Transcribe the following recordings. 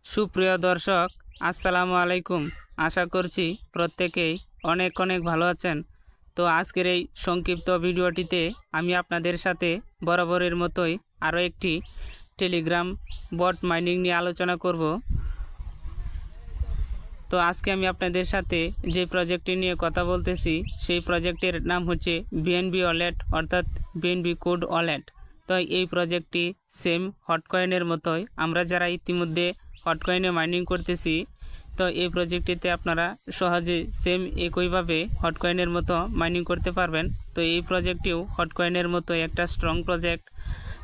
সুপ্রিয় দর্শক, আসসালামু আলাইকুম। আশা করছি প্রত্যেকেই অনেক অনেক ভালো আছেন। তো আজকের এই সংক্ষিপ্ত ভিডিওটিতে আমি আপনাদের সাথে বরাবরের মতোই আরও একটি টেলিগ্রাম বট মাইনিং নিয়ে আলোচনা করব। তো আজকে আমি আপনাদের সাথে যে প্রজেক্টটি নিয়ে কথা বলতেছি সেই প্রজেক্টের নাম হচ্ছে বিএনবি ওয়ালেট, অর্থাৎ বিএনবি কোড ওয়ালেট। তো এই প্রজেক্টটি সেম হটকয়েনের মতোই, আমরা যারা ইতিমধ্যে হটকয়েনে মাইনিং করতেছি, তো এই প্রজেক্টটিতে আপনারা সহজে সেম একইভাবে হটকয়েনের মতো মাইনিং করতে পারবেন। তো এই প্রজেক্টটিও হটকয়েনের মতো একটা স্ট্রং প্রজেক্ট।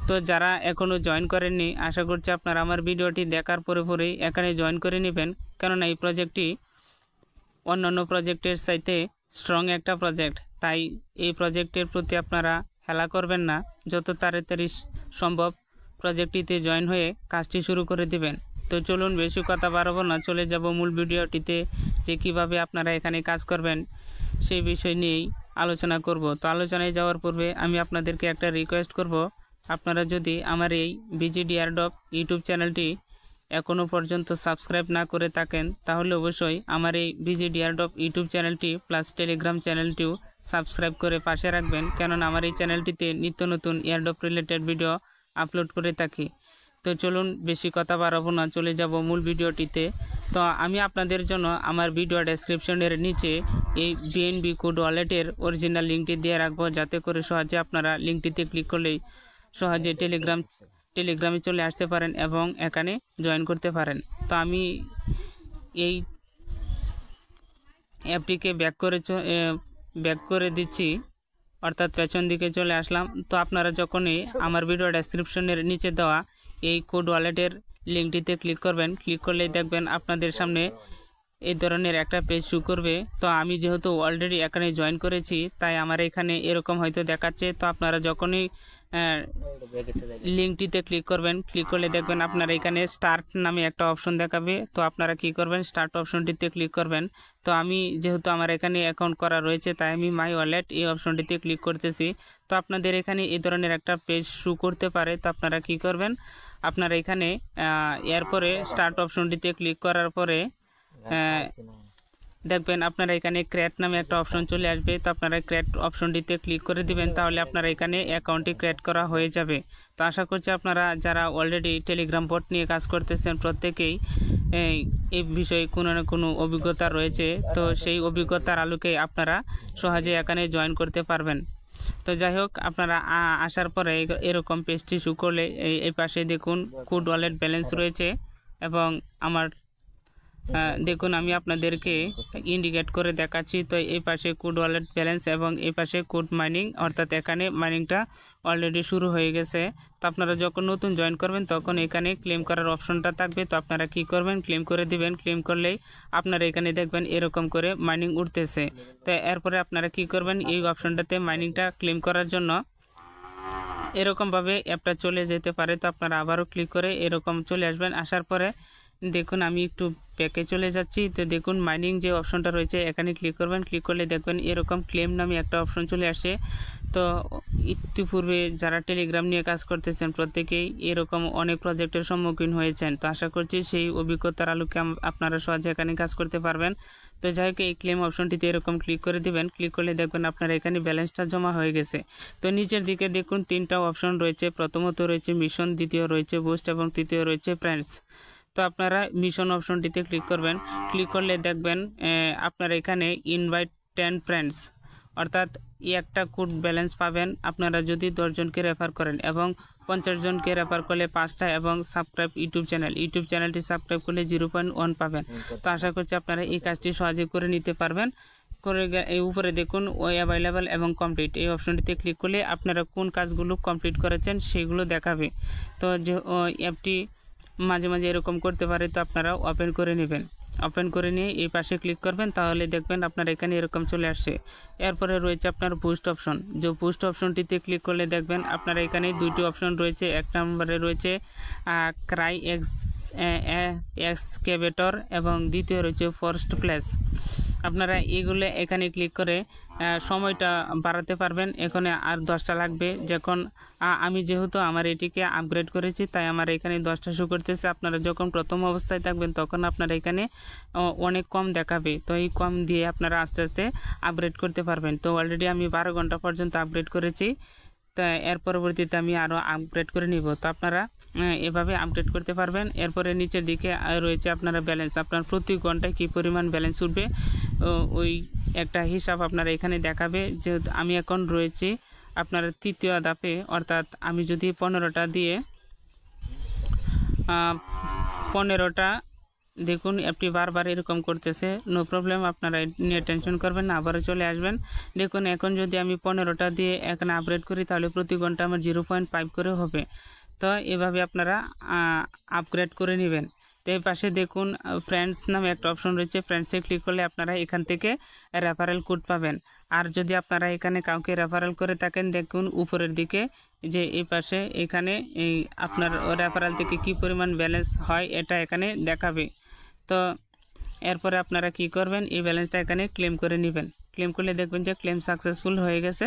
তো যারা এখনও জয়েন করেননি, আশা করছি আপনারা আমার ভিডিওটি দেখার পরেই এখানে জয়েন করে নেবেন, কেননা এই প্রজেক্টটি অন্যান্য প্রজেক্টের চাইতে স্ট্রং একটা প্রজেক্ট। তাই এই প্রজেক্টের প্রতি আপনারা হেলা করবেন না, যত তাড়াতাড়ি সম্ভব প্রজেক্টটিতে জয়েন হয়ে কাজটি শুরু করে দিবেন। তো চলুন বেশি কথা বাড়াবো না, চলে যাব মূল ভিডিওটিতে, যে কিভাবে আপনারা এখানে কাজ করবেন সেই বিষয় নিয়েই আলোচনা করব। তো আলোচনায় যাওয়ার পূর্বে আমি আপনাদেরকে একটা রিকোয়েস্ট করব, আপনারা যদি আমার এই বিজিডি এয়ারড্রপ ইউটিউব চ্যানেলটি এখনও পর্যন্ত সাবস্ক্রাইব না করে থাকেন, তাহলে অবশ্যই আমার এই বিজিডি এয়ারড্রপ ইউটিউব চ্যানেলটি প্লাস টেলিগ্রাম চ্যানেলটিও সাবস্ক্রাইব করে পাশে রাখবেন, কেননা আমার এই চ্যানেলটিতে নিত্য নতুন এয়ারড্রপ রিলেটেড ভিডিও আপলোড করে থাকি। তো চলুন বেশি কথা বাড়াবো না, চলে যাব মূল ভিডিওটিতে। তো আমি আপনাদের জন্য আমার ভিডিও ডেসক্রিপশনের নিচে এই বিএনবি কোড ওয়ালেটের অরিজিনাল লিঙ্কটি দিয়ে রাখবো, যাতে করে সহজে আপনারা লিঙ্কটিতে ক্লিক করলেই সহজে টেলিগ্রামে চলে আসতে পারেন এবং এখানে জয়েন করতে পারেন। তো আমি এই অ্যাপটিকে ব্যাক করে দিচ্ছি, অর্থাৎ পেছন দিকে চলে আসলাম। তো আপনারা যখনই আমার ভিডিও ডেসক্রিপশনের নিচে দেওয়া এই কোড ওয়ালেটের লিঙ্কটিতে ক্লিক করবেন, ক্লিক করলেই দেখবেন আপনাদের সামনে এই ধরনের একটা পেজ শো করবে। তো আমি যেহেতু অলরেডি এখানে জয়েন করেছি, তাই আমার এখানে এরকম হয়তো দেখাচ্ছে। তো আপনারা যখনই লিঙ্কটিতে ক্লিক করবেন, ক্লিক করলে দেখবেন আপনারা এখানে স্টার্ট নামে একটা অপশন দেখাবে। তো আপনারা কি করবেন, স্টার্ট অপশনটিতে ক্লিক করবেন। তো আমি যেহেতু আমার এখানে অ্যাকাউন্ট করা রয়েছে, তাই আমি মাই ওয়ালেট এই অপশনটিতে ক্লিক করতেছি। তো আপনাদের এখানে এই ধরনের একটা পেজ শো করতে পারে। তো আপনারা কি করবেন, আপনারা এখানে এরপরে স্টার্ট অপশনটিতে ক্লিক করার পরে দেখবেন আপনারা এখানে ক্রিয়েট নামে একটা অপশন চলে আসবে। তো আপনারা ক্রিয়েট অপশনটিতে ক্লিক করে দিবেন, তাহলে আপনারা এখানে অ্যাকাউন্টটি ক্রিয়েট করা হয়ে যাবে। তো আশা করছি আপনারা যারা অলরেডি টেলিগ্রাম বট নিয়ে কাজ করতেছেন প্রত্যেকেই এই বিষয়ে কোনো না কোনো অভিজ্ঞতা রয়েছে। তো সেই অভিজ্ঞতার আলোকে আপনারা সহজে এখানে জয়েন করতে পারবেন। তো যাই হোক, আপনারা আসার পরে এরকম পেজটি শো করলে এই পাশে দেখুন কোড ওয়ালেট ব্যালেন্স রয়েছে, এবং আমার দেখুন আমি আপনাদেরকে ইন্ডিকেট করে দেখাচ্ছি। তো এই পাশে কোড ওয়ালেট ব্যালেন্স এবং এই পাশে কোড মাইনিং, অর্থাৎ এখানে মাইনিংটা অলরেডি শুরু হয়ে গেছে। তো আপনারা যখন নতুন জয়েন করবেন তখন এখানে ক্লেম করার অপশনটা থাকবে। তো আপনারা কি করবেন, ক্লেম করে দিবেন। ক্লেম করলেই আপনারা এখানে দেখবেন এরকম করে মাইনিং উঠতেছে। তো এরপরে আপনারা কি করবেন, এই অপশনটাতে মাইনিংটা ক্লেম করার জন্য এরকমভাবে অ্যাপটা চলে যেতে পারে। তো আপনারা আবারও ক্লিক করে এরকম চলে আসবেন। আসার পরে দেখুন আমি একটু ব্যাকে চলে যাচ্ছি। তো দেখুন মাইনিং যে অপশনটা রয়েছে এখানে ক্লিক করবেন। ক্লিক করলে দেখবেন এরকম ক্লেম নামে একটা অপশন চলে আসে। তো ইতিপূর্বে যারা টেলিগ্রাম নিয়ে কাজ করতেছেন প্রত্যেকেই এরকম অনেক প্রজেক্টের সম্মুখীন হয়েছেন। তো আশা করছি সেই অভিজ্ঞতার আলোকে আপনারা সহজে এখানে কাজ করতে পারবেন। তো যাই হোক, এই ক্লেম অপশনটিতে এরকম ক্লিক করে দিবেন। ক্লিক করলে দেখবেন আপনার এখানে ব্যালেন্সটা জমা হয়ে গেছে। তো নিচের দিকে দেখুন তিনটা অপশন রয়েছে। প্রথমত রয়েছে মিশন, দ্বিতীয় রয়েছে বুস্ট এবং তৃতীয় রয়েছে ফ্রেন্ডস। তো আপনারা মিশন অপশনটিতে ক্লিক করবেন। ক্লিক করলে দেখবেন আপনারা এখানে ইনভাইট 10 ফ্রেন্ডস, অর্থাৎ একটা কোড ব্যালেন্স পাবেন আপনারা যদি 10 জনকে রেফার করেন, এবং 50 জনকে রেফার করলে 5টা, এবং সাবস্ক্রাইব ইউটিউব চ্যানেলটি সাবস্ক্রাইব করলে 0.1 পাবেন। তো আশা করছি আপনারা এই কাজটি সহজে করে নিতে পারবেন। এই উপরে দেখুন ওই অ্যাভেলেবল এবং কমপ্লিট এই অপশনটিতে ক্লিক করলে আপনারা কোন কাজগুলো কমপ্লিট করেছেন সেগুলো দেখাবে। তো যে অ্যাপটি মাঝে মাঝে এরকম করতে পারে, তো আপনারা ওপেন করে নেবেন। ওপেন করে নিয়ে এই পাশে ক্লিক করবেন, তাহলে দেখবেন আপনার এখানে এরকম চলে আসছে। এরপরে রয়েছে আপনার বুস্ট অপশন। যে বুস্ট অপশনটিতে ক্লিক করলে দেখবেন আপনার এখানে দুইটি অপশন রয়েছে। এক নম্বরে রয়েছে ক্রাই এক্সকেভেটর এবং দ্বিতীয় রয়েছে ফরেস্ট প্লেস। আপনারা এগুলো এখানে ক্লিক করে সময়টা বাড়াতে পারবেন। এখানে আর 10টা লাগবে। যখন আমি যেহেতু আমার এটিকে আপগ্রেড করেছি তাই আমার এখানে 10টা শো করতেছে। আপনারা যখন প্রথম অবস্থায় থাকবেন তখন আপনারা এখানে অনেক কম দেখাবে। তো এই কম দিয়ে আপনারা আস্তে আস্তে আপগ্রেড করতে পারবেন। তো অলরেডি আমি 12 ঘন্টা পর্যন্ত আপগ্রেড করেছি। তা এর পরবর্তীতে আমি আরও আপগ্রেড করে নিব। তো আপনারা এভাবে আপডেট করতে পারবেন। এরপরে নিচের দিকে রয়েছে আপনারা ব্যালেন্স, আপনার প্রতি ঘন্টায় কী পরিমাণ ব্যালেন্স উঠবে ওই একটা হিসাব আপনারা এখানে দেখাবে। যে আমি এখন রয়েছি আপনার তৃতীয় ধাপে, অর্থাৎ আমি যদি 15টা দিয়ে 15টা, দেখুন অ্যাপটি বারবার এরকম করতেছে। নো প্রবলেম, আপনারা নিয়ে টেনশন করবেন না, আবারও চলে আসবেন। দেখুন এখন যদি আমি 15টা দিয়ে এখানে আপগ্রেড করি তাহলে প্রতি ঘন্টা আমার 0.5 করে হবে। তো এভাবে আপনারা আপগ্রেড করে নেবেন। তো এই পাশে দেখুন ফ্রেন্ডস নামে একটা অপশন রয়েছে, ফ্রেন্ডসে ক্লিক করলে আপনারা এখান থেকে রেফারেল কোড পাবেন। আর যদি আপনারা এখানে কাউকে রেফারেল করে থাকেন, দেখুন উপরের দিকে যে এই পাশে এখানে এই আপনার রেফারেল থেকে কি পরিমাণ ব্যালেন্স হয় এটা এখানে দেখাবে। তো এরপরে আপনারা কি করবেন, এই ব্যালেন্সটা এখানে ক্লেম করে নেবেন। ক্লেম করলে দেখবেন যে ক্লেম সাকসেসফুল হয়ে গেছে।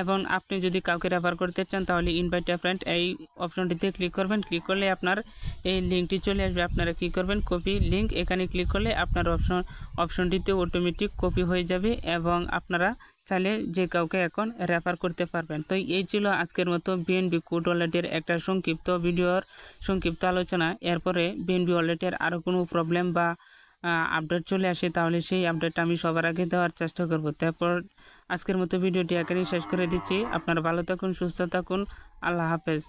এবং আপনি যদি কাউকে রেফার করতে চান তাহলে ইনভাইট আ ফ্রেন্ড এই অপশনটিতে ক্লিক করবেন। ক্লিক করলে আপনার এই লিঙ্কটি চলে আসবে। আপনারা কি করবেন, কপি লিঙ্ক, এখানে ক্লিক করলে আপনার অপশনটিতে অটোমেটিক কপি হয়ে যাবে এবং আপনারা চাইলে যে কাউকে এখন রেফার করতে পারবেন। তো এই ছিল আজকের মতো বিএনবি কোড ওয়ালেটের একটা সংক্ষিপ্ত ভিডিওর সংক্ষিপ্ত আলোচনা। এরপরে বিএনবি ওয়ালেটের আরও কোনো প্রবলেম বা আপডেট চলে আসে তাহলে সেই আপডেটটা আমি সবার আগে দেওয়ার চেষ্টা করব। তারপর আজকের মতো ভিডিওটি এখানেই শেষ করে দিচ্ছি। আপনারা ভালো থাকুন, সুস্থ থাকুন, আল্লাহ হাফেজ।